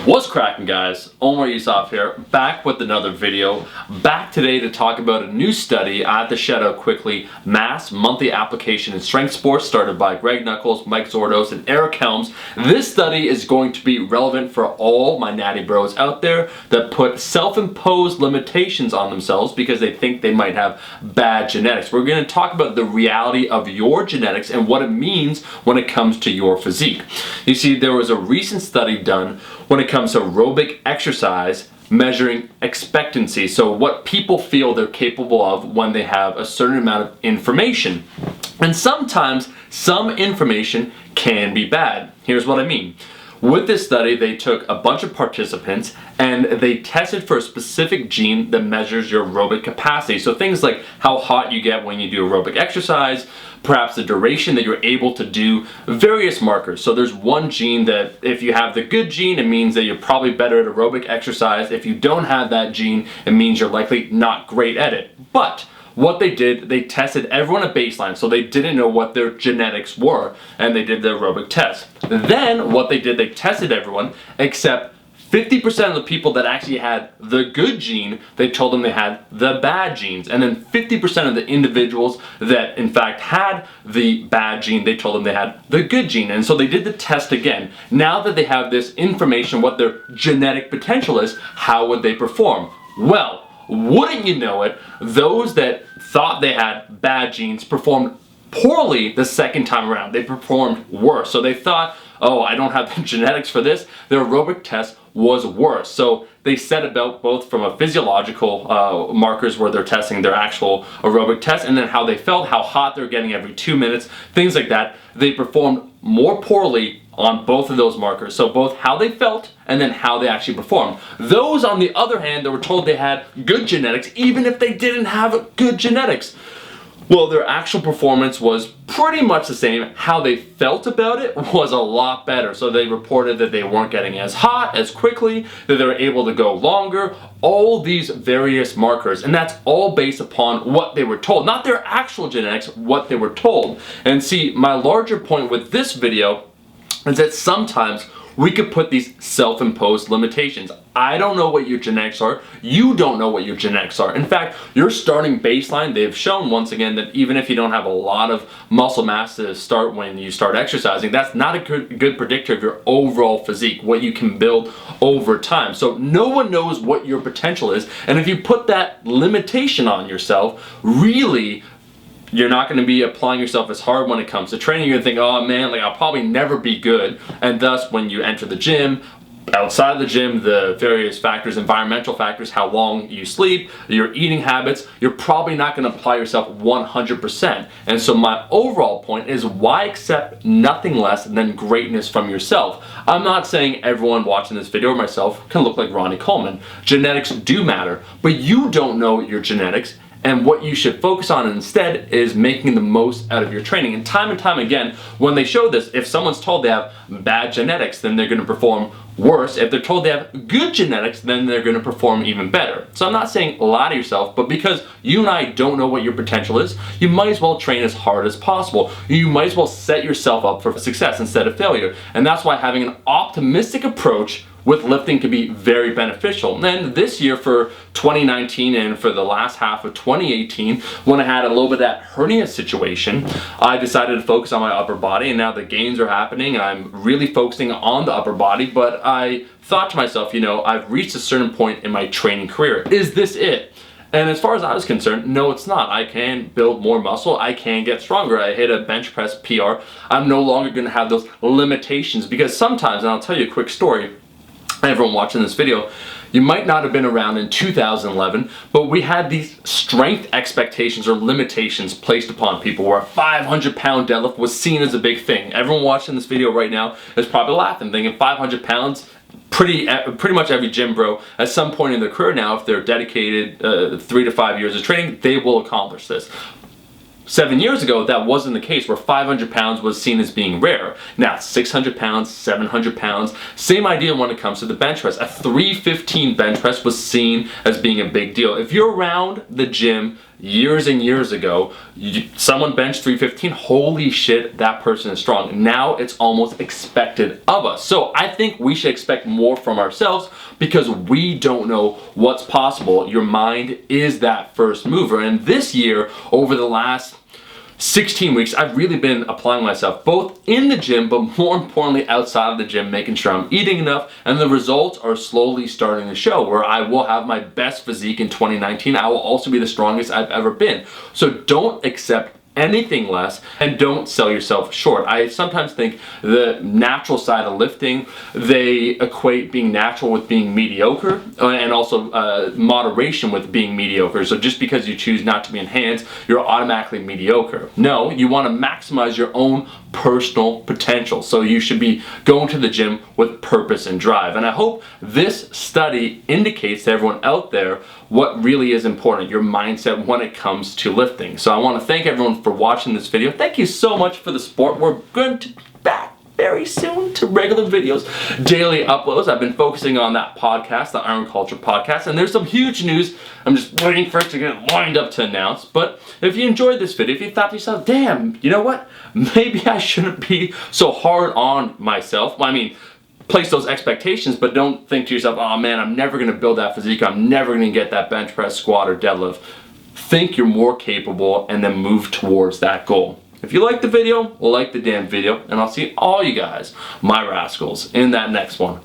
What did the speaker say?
What's cracking, guys? Omar Yusuf here, back with another video. Back today to talk about a new study. I have to shout out quickly MOMMA'S Monthly Application in Strength Sports, started by Greg Nuckols, Mike Zordos, and Eric Helms. This study is going to be relevant for all my natty bros out there that put self-imposed limitations on themselves because they think they might have bad genetics. We're going to talk about the reality of your genetics and what it means when it comes to your physique. You see, there was a recent study done when it comes to aerobic exercise measuring expectancy, so what people feel they're capable of when they have a certain amount of information. And sometimes some information can be bad. Here's what I mean. With this study, they took a bunch of participants and they tested for a specific gene that measures your aerobic capacity. So things like how hot you get when you do aerobic exercise, perhaps the duration that you're able to do, various markers. So there's one gene that if you have the good gene, it means that you're probably better at aerobic exercise. If you don't have that gene, it means you're likely not great at it. But what they did, they tested everyone at baseline, so they didn't know what their genetics were, and they did the aerobic test. Then what they did, they tested everyone except 50% of the people that actually had the good gene, they told them they had the bad genes. And then 50% of the individuals that in fact had the bad gene, they told them they had the good gene. And so they did the test again. Now that they have this information, what their genetic potential is, how would they perform? Well, wouldn't you know it, those that thought they had bad genes performed poorly the second time around. They performed worse. So they thought, oh, I don't have the genetics for this. Their aerobic test was worse. So they set about both from a physiological markers where they're testing their actual aerobic test, and then how they felt, how hot they're getting every 2 minutes, things like that. They performed more poorly on both of those markers. So both how they felt and then how they actually performed. Those, on the other hand, that were told they had good genetics, even if they didn't have good genetics, well, their actual performance was pretty much the same. How they felt about it was a lot better. So they reported that they weren't getting as hot as quickly, that they were able to go longer, all these various markers. And that's all based upon what they were told, not their actual genetics, what they were told. And see, my larger point with this video is that sometimes we could put these self-imposed limitations. I don't know what your genetics are. You don't know what your genetics are. In fact, your starting baseline, they've shown once again that even if you don't have a lot of muscle mass to start when you start exercising, that's not a good predictor of your overall physique, what you can build over time. So no one knows what your potential is. And if you put that limitation on yourself, really, you're not going to be applying yourself as hard when it comes to training. You're going to think, oh man, like I'll probably never be good. And thus, when you enter the gym, outside of the gym, the various factors, environmental factors, how long you sleep, your eating habits, you're probably not going to apply yourself 100%. And so my overall point is, why accept nothing less than greatness from yourself? I'm not saying everyone watching this video or myself can look like Ronnie Coleman. Genetics do matter, but you don't know your genetics. And what you should focus on instead is making the most out of your training. And time again, when they show this, if someone's told they have bad genetics, then they're going to perform worse. If they're told they have good genetics, then they're going to perform even better. So I'm not saying lie to yourself, but because you and I don't know what your potential is, you might as well train as hard as possible. You might as well set yourself up for success instead of failure. And that's why having an optimistic approach with lifting can be very beneficial. And then this year for 2019 and for the last half of 2018, when I had a little bit of that hernia situation, I decided to focus on my upper body, and now the gains are happening and I'm really focusing on the upper body. But I thought to myself, you know, I've reached a certain point in my training career. Is this it? And as far as I was concerned, no, it's not. I can build more muscle. I can get stronger. I hit a bench press PR. I'm no longer going to have those limitations, because sometimes, and I'll tell you a quick story, everyone watching this video, you might not have been around in 2011, but we had these strength expectations or limitations placed upon people where a 500-pound deadlift was seen as a big thing. Everyone watching this video right now is probably laughing, thinking 500 pounds, pretty much every gym bro at some point in their career now, if they're dedicated 3 to 5 years of training, they will accomplish this. 7 years ago, that wasn't the case, where 500 pounds was seen as being rare. Now, 600 pounds, 700 pounds, same idea when it comes to the bench press. A 315 bench press was seen as being a big deal. If you're around the gym years and years ago, someone benched 315, holy shit, that person is strong. Now it's almost expected of us. So I think we should expect more from ourselves because we don't know what's possible. Your mind is that first mover. And this year, over the last 16 weeks, I've really been applying myself both in the gym, but more importantly outside of the gym, making sure I'm eating enough, and the results are slowly starting to show where I will have my best physique in 2019. I will also be the strongest I've ever been. So don't accept anything less and don't sell yourself short. I sometimes think the natural side of lifting, they equate being natural with being mediocre and also moderation with being mediocre. So just because you choose not to be enhanced, you're automatically mediocre. No, you want to maximize your own personal potential. So you should be going to the gym with purpose and drive. And I hope this study indicates to everyone out there what really is important, your mindset when it comes to lifting. So I want to thank everyone for watching this video. Thank you so much for the support. We're going to be back very soon to regular videos, daily uploads. I've been focusing on that podcast, the Iron Culture podcast, and there's some huge news. I'm just waiting for it to get lined up to announce. But if you enjoyed this video, if you thought to yourself, damn, you know what? Maybe I shouldn't be so hard on myself. I mean, place those expectations, but don't think to yourself, oh man, I'm never going to build that physique. I'm never going to get that bench press, squat, or deadlift. Think you're more capable and then move towards that goal. If you like the video, well, like the damn video, and I'll see all you guys, my rascals, in that next one.